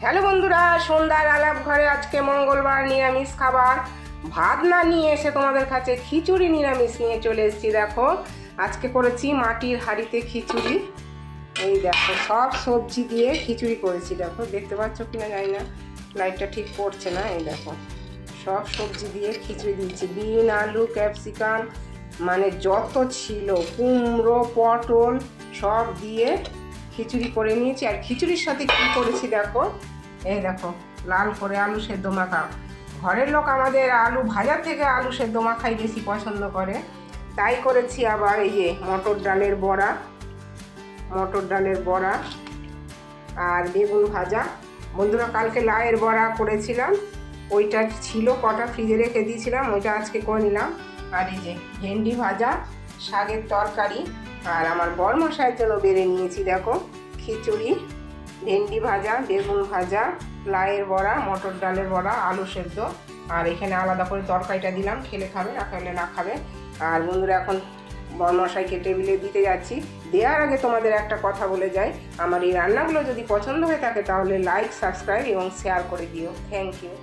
Hello বন্ধুরা, সন্ধ্যার আলাপ ঘরে আজকে মঙ্গলবার নিরামিষ খাবার। ভাত না নিয়ে এসে তোমাদের কাছে খিচুড়ি নিরামিষ নিয়ে চলে এসেছি। দেখো, আজকে করেছি মাটির হাঁড়িতে খিচুড়ি। এই দেখো, সব সবজি দিয়ে খিচুড়ি করেছি। দেখো, দেখতে পাচ্ছ কিনা জানি না, লাইটটা ঠিক পড়ছে না। এই দেখো, সব সবজি দিয়ে খিচুড়ি দিয়েছি। বিন, আলু, ক্যাপসিকাম, মানে যত ছিল, কুমড়ো, পটল সব দিয়ে খিচুড়ি করে নিয়েছি। আর খিচুড়ির সাথে কী করেছি দেখো, এই দেখো, লাল করে আলু সেদ্ধ মাখা। ঘরের লোক আমাদের আলু ভাজার থেকে আলু সেদ্ধ মাখাই বেশি পছন্দ করে, তাই করেছি। আবার এই যে মটর ডালের বড়া আর বেগুন ভাজা। বন্ধুরা, কালকে লাউয়ের বড়া করেছিলাম, ওইটা ছিল কটা, ফ্রিজে রেখে দিয়েছিলাম, ওইটা আজকে করে নিলাম। আর এই যে ভেন্ডি ভাজা, শাকের তরকারি। আর আমার বরমশাইয়ের জন্য বেড়ে নিয়েছি দেখো, খিচুড়ি, ভেন্ডি ভাজা, বেগুন ভাজা, লাউয়ের বড়া, মটর ডালের বড়া, আলু সেদ্ধ। আর এখানে আলাদা করে তরকারিটা দিলাম, খেলে খাবে, না খেলে না খাবে। আর বন্ধুরা, এখন বরমশাইকে টেবিলে দিতে যাচ্ছি। দেওয়ার আগে তোমাদের একটা কথা বলে যাই, আমার এই রান্নাগুলো যদি পছন্দ হয়ে থাকে তাহলে লাইক, সাবস্ক্রাইব এবং শেয়ার করে দিও। Thank you.